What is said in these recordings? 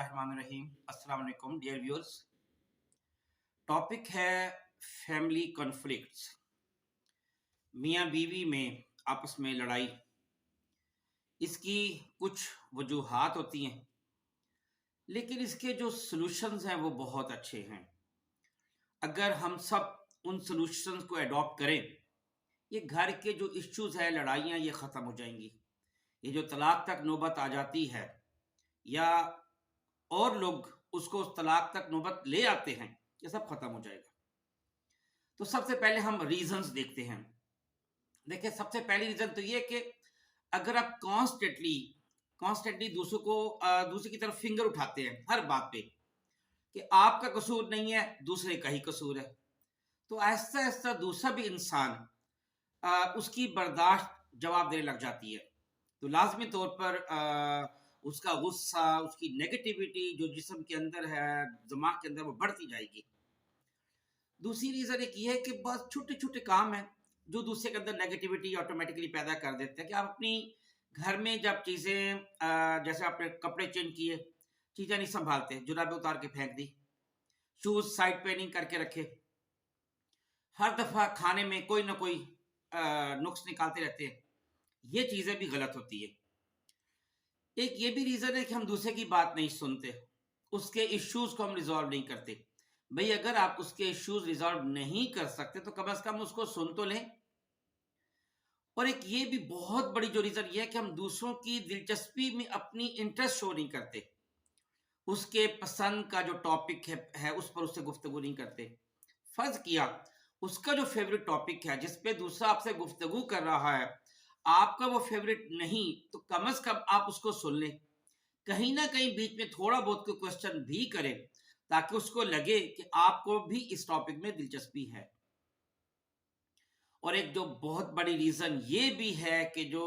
बिस्मिल्लाहिर्रहमानिर्रहीम। अस्सलाम वालेकुम डियर व्यूअर्स। टॉपिक है फैमिली कॉन्फ्लिक्ट्स। मियाँ बीवी में आपस में लड़ाई। इसकी कुछ वजूहात होती हैं, लेकिन इसके जो सॉल्यूशंस हैं वो बहुत अच्छे हैं। अगर हम सब उन सॉल्यूशंस को अडॉप्ट करें, ये घर के जो इश्यूज हैं, लड़ाइयाँ, ये ख़त्म हो जाएंगी। ये जो तलाक तक नौबत आ जाती है या और लोग उसको उस तलाक तक नौबत ले आते हैं, ये सब खत्म हो जाएगा। तो सबसे पहले हम रीजंस देखते हैं। देखिए, सबसे पहली रीजन तो ये कि अगर आप कॉन्स्टेंटली दूसरे की तरफ फिंगर उठाते हैं हर बात पे कि आपका कसूर नहीं है, दूसरे का ही कसूर है, तो आहिस्ता आहिस्ता दूसरा भी इंसान उसकी बर्दाश्त जवाब देने लग जाती है। तो लाजमी तौर पर उसका गुस्सा, उसकी नेगेटिविटी जो जिस्म के अंदर है, दिमाग के अंदर, वो बढ़ती जाएगी। दूसरी रीज़न एक ये है कि बहुत छोटे छोटे काम हैं जो दूसरे के अंदर नेगेटिविटी ऑटोमेटिकली पैदा कर देते हैं। कि आप अपनी घर में जब चीज़ें जैसे आपने कपड़े चेंज किए, चीज़ें नहीं संभालते, जुराबें उतार के फेंक दी, शूज़ साइड पे नहीं करके रखे, हर दफ़ा खाने में कोई ना कोई नुक्स निकालते रहते हैं, ये चीज़ें भी गलत होती है। एक ये भी रीज़न है कि हम दूसरे की बात नहीं सुनते, उसके इश्यूज को हम रिजॉल्व नहीं करते। भाई, अगर आप उसके इश्यूज रिजॉल्व नहीं कर सकते तो कम से कम उसको सुन तो लें। और एक ये भी बहुत बड़ी जो रीज़न ये है कि हम दूसरों की दिलचस्पी में अपनी इंटरेस्ट शो नहीं करते, उसके पसंद का जो टॉपिक है उस पर उससे गुफ्तगू नहीं करते। फर्ज किया उसका जो फेवरेट टॉपिक है जिस पे दूसरा आपसे गुफ्तगू कर रहा है, आपका वो फेवरेट नहीं, तो कम से कम आप उसको सुन लें, कहीं ना कहीं बीच में थोड़ा बहुत कोई क्वेश्चन भी करें, ताकि उसको लगे कि आपको भी इस टॉपिक में दिलचस्पी है। और एक जो बहुत बड़ी रीजन ये भी है कि जो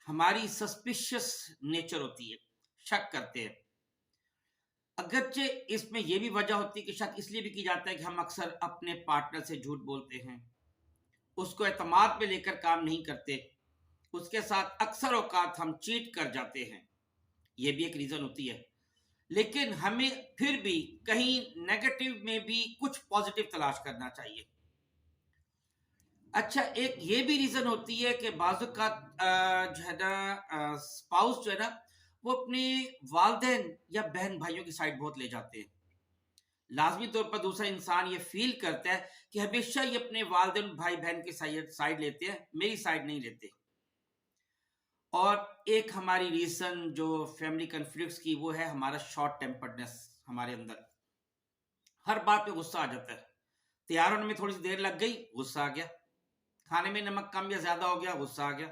हमारी सस्पिशियस नेचर होती है, शक करते हैं। अगरचे इसमें यह भी वजह होती है कि शक इसलिए भी की जाता है कि हम अक्सर अपने पार्टनर से झूठ बोलते हैं, उसको एतमाद में लेकर काम नहीं करते, उसके साथ अक्सर औकात हम चीट कर जाते हैं, ये भी एक रीजन होती है। लेकिन हमें फिर भी कहीं नेगेटिव में भी कुछ पॉजिटिव तलाश करना चाहिए। अच्छा, एक ये भी रीजन होती है कि बाजू का जो है ना स्पाउस जो है ना, वो अपने वालदेन या बहन भाइयों की साइड बहुत ले जाते हैं। लाजमी तौर पर दूसरा इंसान ये फील करता है कि हमेशा ये अपने वालदेन भाई बहन की साइड लेते हैं, मेरी साइड नहीं लेते। और एक हमारी रीजन जो फैमिली कॉन्फ्लिक्ट्स की, वो है हमारा शॉर्ट टेम्पर्डनेस। हमारे अंदर हर बात पे गुस्सा आ जाता है। तैयार होने में थोड़ी सी देर लग गई, गुस्सा आ गया, खाने में नमक कम या ज्यादा हो गया, गुस्सा आ गया,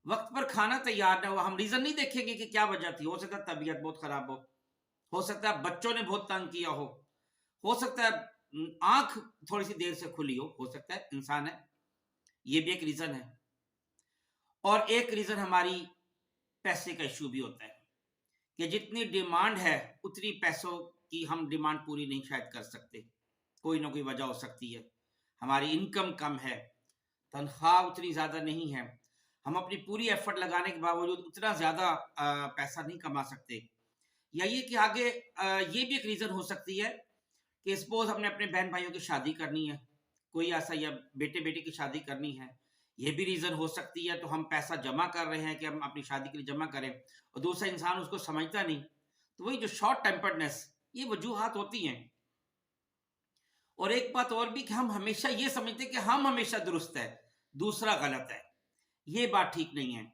वक्त पर खाना तैयार ना हुआ, हम रीजन नहीं देखेंगे कि क्या वजह थी। हो सकता है तबीयत बहुत खराब हो सकता है बच्चों ने बहुत तंग किया हो सकता है आंख थोड़ी सी देर से खुली हो सकता है, इंसान है, ये भी एक रीजन है। और एक रीजन हमारी पैसे का इशू भी होता है कि जितनी डिमांड है उतनी पैसों की हम डिमांड पूरी नहीं शायद कर सकते। कोई ना कोई वजह हो सकती है, हमारी इनकम कम है, तनख्वाह उतनी ज़्यादा नहीं है, हम अपनी पूरी एफर्ट लगाने के बावजूद उतना ज़्यादा पैसा नहीं कमा सकते। या ये कि आगे ये भी एक रीज़न हो सकती है कि सपोज हमने अपने बहन भाइयों की शादी करनी है, कोई ऐसा, या बेटे बेटी की शादी करनी है, ये भी रीज़न हो सकती है। तो हम पैसा जमा कर रहे हैं कि हम अपनी शादी के लिए जमा करें, और दूसरा इंसान उसको समझता नहीं। तो वही जो शॉर्ट टेम्पर्डनेस, ये वजूहात होती हैं। और एक बात और भी कि हम हमेशा ये समझते कि हम हमेशा दुरुस्त है, दूसरा गलत है, ये बात ठीक नहीं है।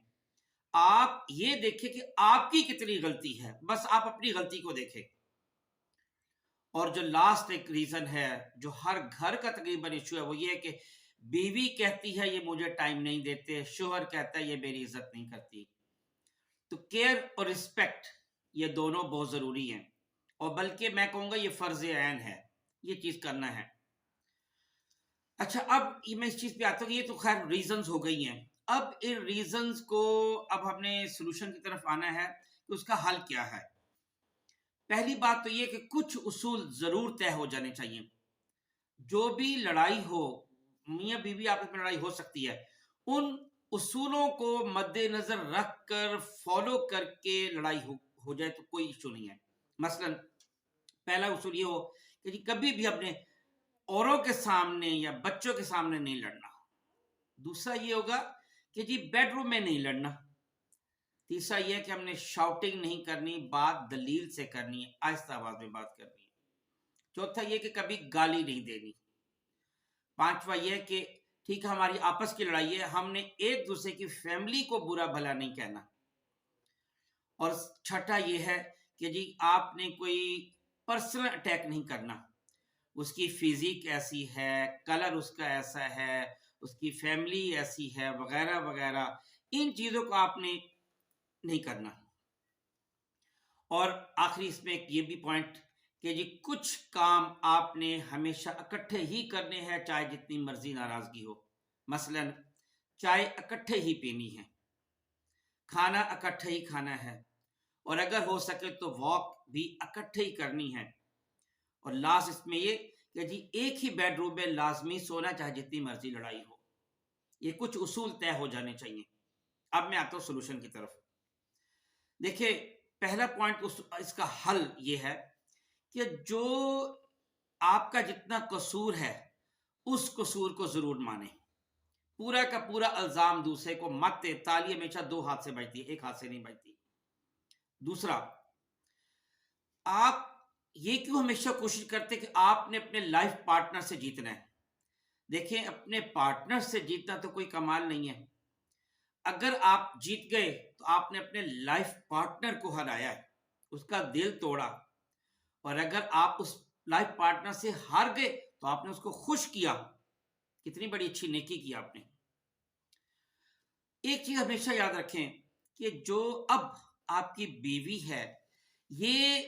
आप ये देखिए कि आपकी कितनी गलती है, बस आप अपनी गलती को देखें। और जो लास्ट एक रीजन है जो हर घर का तकरीबन इशू है, वो ये है कि बीवी कहती है ये मुझे टाइम नहीं देते, शोहर कहता है ये मेरी इज्जत नहीं करती। तो केयर और रिस्पेक्ट, ये दोनों बहुत जरूरी हैं, और बल्कि मैं कहूंगा ये फर्ज ऐन है, ये चीज करना है। अच्छा, अब मैं इस चीज पे आता हूँ, ये तो खैर रीजंस हो गई हैं। अब इन रीजंस को अब हमने सोल्यूशन की तरफ आना है कि उसका हल क्या है। पहली बात तो ये कि कुछ उसूल जरूर तय हो जाने चाहिए। जो भी लड़ाई हो, मियाँ बीवी आपस में लड़ाई हो सकती है, उन उसूलों को मद्देनजर रख कर फॉलो करके लड़ाई हो जाए तो कोई इशू नहीं है। مثلا پہلا اصول یہ ہو کہ جی کبھی بھی اپنے اوروں کے سامنے یا بچوں کے سامنے نہیں لڑنا. دوسرا یہ ہوگا کہ جی بیڈ روم میں نہیں لڑنا. تیسرا یہ کہ ہم نے شاؤٹنگ نہیں کرنی, بات دلیل سے کرنی ہے, آہستہ آواز میں بات کرنی ہے. چوتھا یہ کہ کبھی گالی نہیں دینی. پانچواں یہ کہ ٹھیک ہے ہماری آپس کی لڑائی ہے, ہم نے ایک دوسرے کی فیملی کو برا بھلا نہیں کہنا. اور چھٹا یہ ہے کہ جی آپ نے کوئی پرسنل اٹیک نہیں کرنا. اس کی فزیک ایسی ہے, کلر اس کا ایسا ہے, اس کی فیملی ایسی ہے, وغیرہ وغیرہ, ان چیزوں کو آپ نے نہیں کرنا. اور آخری اس میں ایک یہ بھی پوائنٹ کہ جی کچھ کام آپ نے ہمیشہ اکٹھے ہی کرنے ہیں, چاہے جتنی مرضی ناراضگی ہو. مثلا چائے اکٹھے ہی پینی ہے, کھانا اکٹھے ہی کھانا ہے, اور اگر ہو سکے تو واک بھی اکٹھے ہی کرنی ہے. اور لاسٹ اس میں یہ کہ جی ایک ہی بیڈ روم میں لازمی سونا, چاہے جتنی مرضی لڑائی ہو. یہ کچھ اصول طے ہو جانے چاہیے. اب میں آتا ہوں سولوشن کی طرف. دیکھیے پہلا پوائنٹ اس کا حل یہ ہے کہ جو آپ کا جتنا قصور ہے اس قصور کو ضرور مانیں. پورا کا پورا الزام دوسرے کو مت دے. تالی ہمیشہ دو ہاتھ سے بجتی ہے, ایک ہاتھ سے نہیں بجتی. دوسرا, آپ یہ کیوں ہمیشہ کوشش کرتے کہ آپ نے اپنے لائف پارٹنر سے جیتنا ہے؟ دیکھیں اپنے پارٹنر سے جیتنا تو کوئی کمال نہیں ہے. اگر آپ جیت گئے تو آپ نے اپنے لائف پارٹنر کو ہرایا ہے, اس کا دل توڑا. اور اگر آپ اس لائف پارٹنر سے ہار گئے تو آپ نے اس کو خوش کیا. کتنی بڑی اچھی نیکی کی آپ نے. ایک چیز ہمیشہ یاد رکھیں کہ جو اب آپ کی بیوی ہے یہ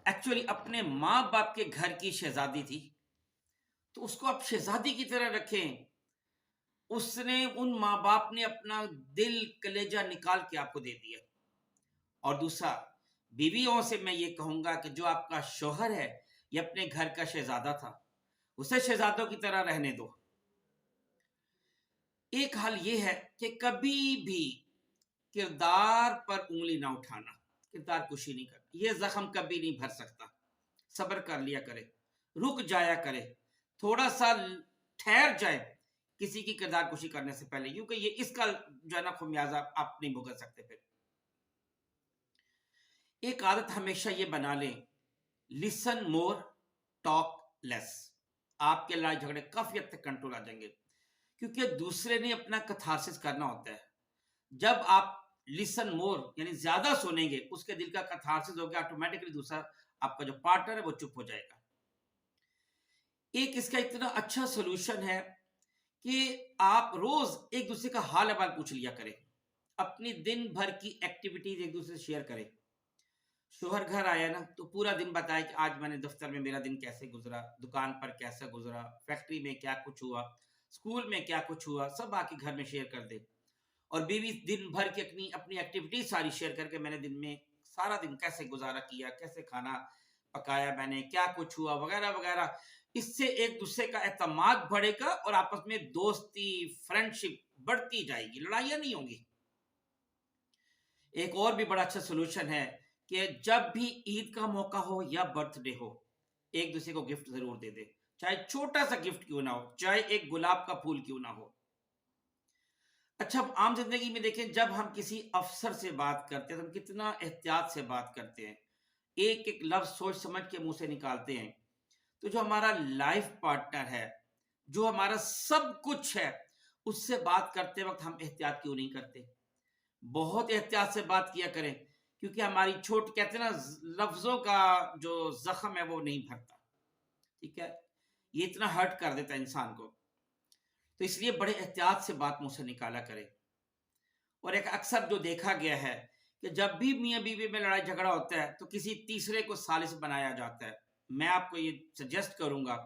ایکچولی اپنے ماں باپ کے گھر کی شہزادی تھی, تو اس کو آپ شہزادی کی طرح رکھیں. اس نے ان ماں باپ نے اپنا دل کلیجہ نکال کے آپ کو دے دیا. اور دوسرا, بیویوں سے میں یہ کہوں گا کہ جو آپ کا شوہر ہے یہ اپنے گھر کا شہزادہ تھا, اسے شہزادوں کی طرح رہنے دو. ایک حل یہ ہے کہ کبھی بھی کردار پر انگلی نہ اٹھانا, کردار کشی نہیں کرنا. یہ زخم کبھی نہیں بھر سکتا. صبر کر لیا کرے, رک جایا کرے, تھوڑا سا ٹھہر جائے کسی کی کردار کشی کرنے سے پہلے, کیونکہ یہ اس کا جو ہے نا خمیازہ آپ نہیں بھگت سکتے. پھر ایک عادت ہمیشہ یہ بنا لیں, لسن مور ٹاک لیس. آپ کے لڑائی جھگڑے کافی حد تک کنٹرول آ جائیں گے, کیونکہ دوسرے نے اپنا کتھارسس کرنا ہوتا ہے. جب آپ لسن مور یعنی زیادہ سنیں گے, اس کے دل کا کتھارسس ہو گیا, آٹومیٹکلی دوسرا آپ کا جو پارٹنر ہے وہ چپ ہو جائے گا. ایک اس کا اتنا اچھا سولوشن ہے کہ آپ روز ایک دوسرے کا حال احوال پوچھ لیا کریں, اپنی دن بھر کی ایکٹیویٹیز ایک دوسرے سے شیئر کریں. شوہر گھر آیا نا تو پورا دن بتائے کہ آج میں نے دفتر میں میرا دن کیسے گزرا, دکان پر کیسا گزرا, فیکٹری میں کیا کچھ ہوا, اسکول میں کیا کچھ ہوا, سب آ کے گھر میں شیئر کر دے. اور بیوی دن بھر کی اپنی ایکٹیویٹیز ساری شیئر کر کے میں نے دن میں سارا دن کیسے گزارا کیا, کیسے کھانا پکایا میں نے, کیا کچھ ہوا, وغیرہ وغیرہ. اس سے ایک دوسرے کا اعتماد بڑھے گا اور آپس میں دوستی فرینڈشپ بڑھتی جائے گی, لڑائیاں نہیں ہوں گی. ایک اور بھی بڑا اچھا سولوشن ہے کہ جب بھی عید کا موقع ہو یا برتھ ڈے ہو, ایک دوسرے کو گفٹ ضرور دے دے, چاہے چھوٹا سا گفٹ کیوں نہ ہو, چاہے ایک گلاب کا پھول کیوں نہ ہو. اچھا عام زندگی میں دیکھیں جب ہم کسی افسر سے بات کرتے ہیں تو ہم کتنا احتیاط سے بات کرتے ہیں, ایک ایک لفظ سوچ سمجھ کے منہ سے نکالتے ہیں. تو جو ہمارا لائف پارٹنر ہے, جو ہمارا سب کچھ ہے, اس سے بات کرتے وقت ہم احتیاط کیوں نہیں کرتے؟ بہت احتیاط سے بات کیا کریں, کیونکہ ہماری چھوٹ کہتے ہیں نا لفظوں کا جو زخم ہے وہ نہیں بھرتا. ٹھیک ہے, یہ اتنا ہرٹ کر دیتا ہے انسان کو. تو اس لیے بڑے احتیاط سے بات منہ سے نکالا کرے. اور ایک اکثر جو دیکھا گیا ہے کہ جب بھی میاں بیوی میں لڑائی جھگڑا ہوتا ہے تو کسی تیسرے کو ثالث بنایا جاتا ہے. میں آپ کو یہ سجیسٹ کروں گا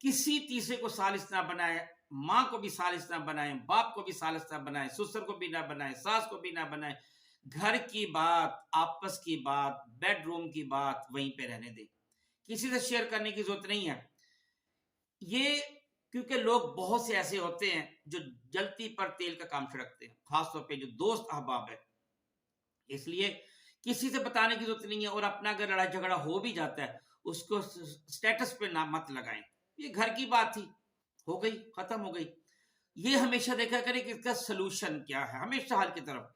کسی تیسرے کو ثالث نہ بنائے, ماں کو بھی ثالث نہ بنائیں, باپ کو بھی ثالث نہ بنائیں, سسر کو بھی نہ بنائیں, ساس کو بھی نہ بنائیں. گھر کی بات, آپس کی بات, بیڈ روم کی بات وہیں پہ رہنے دیں, کسی سے شیئر کرنے کی ضرورت نہیں ہے. یہ کیونکہ لوگ بہت سے ایسے ہوتے ہیں جو جلتی پر تیل کا کام چھڑکتے ہیں, خاص طور پہ جو دوست احباب ہے. اس لیے किसी से बताने की जरूरत नहीं है। और अपना अगर लड़ाई झगड़ा हो भी जाता है उसको स्टेटस पे ना मत लगाएं, ये घर की बात थी, हो गई, खत्म हो गई। ये हमेशा देखा करें कि इसका सोल्यूशन क्या है, हमेशा हल की तरफ,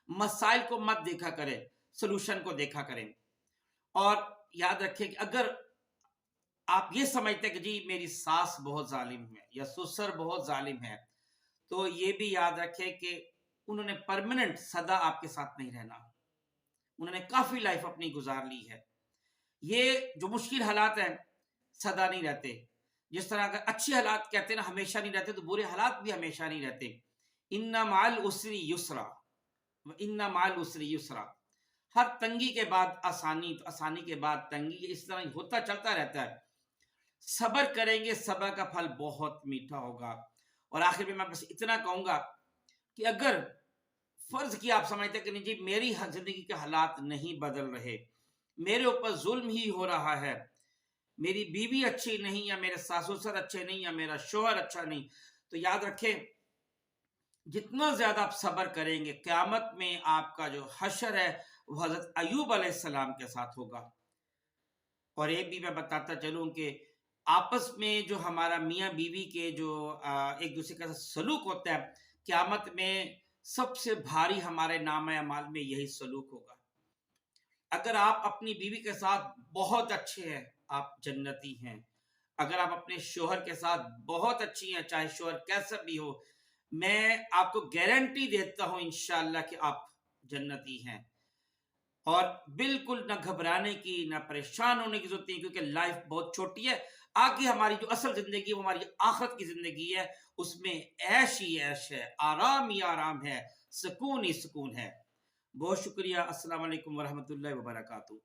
मसाइल को मत देखा करें, सोल्यूशन को देखा करें। और याद रखें कि अगर आप ये समझते हैं कि जी मेरी सास बहुत जालिम है या ससुर बहुत जालिम है, तो ये भी याद रखें कि उन्होंने परमानेंट सदा आपके साथ नहीं रहना, उन्होंने काफी लाइफ अपनी गुजार ली है। ये जो मुश्किल हालात हैं सदा नहीं रहते। जिस तरह अगर अच्छे हालात कहते हैं ना हमेशा नहीं रहते, तो बुरे हालात भी हमेशा नहीं रहते। इन्ना माल उसरी युसरा, इन्ना माल उसरी युसरा, हर तंगी के बाद आसानी, तो आसानी के बाद तंगी, ये इस तरह होता चलता रहता है। सब्र करेंगे, सब्र का फल बहुत मीठा होगा। और आखिर में मैं बस इतना कहूंगा कि अगर फर्ज की आप समझते कि नहीं जी मेरी जिंदगी के हालात नहीं बदल रहे, मेरे ऊपर जुल्म ही हो रहा है, मेरी बीवी अच्छी नहीं या मेरे सासुसर अच्छे नहीं या मेरा शोहर अच्छा नहीं, तो याद रखें जितना ज्यादा आप सब्र करेंगे क़यामत में आपका जो हशर है वो हजरत अयूब अलैहिस्सलाम के साथ होगा। और एक भी मैं बताता चलूं कि आपस में जो हमारा मियाँ बीवी के जो एक दूसरे का सलूक होता है, क़यामत में सबसे भारी हमारे नाम अमाल में यही सलूक होगा। अगर आप अपनी बीवी के साथ बहुत अच्छे हैं आप जन्नती हैं, अगर आप अपने शोहर के साथ बहुत अच्छी हैं चाहे शोहर कैसा भी हो, मैं आपको गारंटी देता हूं इंशाअल्लाह कि आप जन्नती हैं। और बिल्कुल ना घबराने की ना परेशान होने की जरूरत नहीं, क्योंकि लाइफ बहुत छोटी है। आगे हमारी जो असल जिंदगी है वो हमारी आखिरत की जिंदगी है, उसमें ऐश ही ऐश है, आराम ही आराम है, सुकून ही सुकून है। बहुत शुक्रिया। अस्सलाम वालेकुम वरहमतुल्लाहि वबरकातुहू।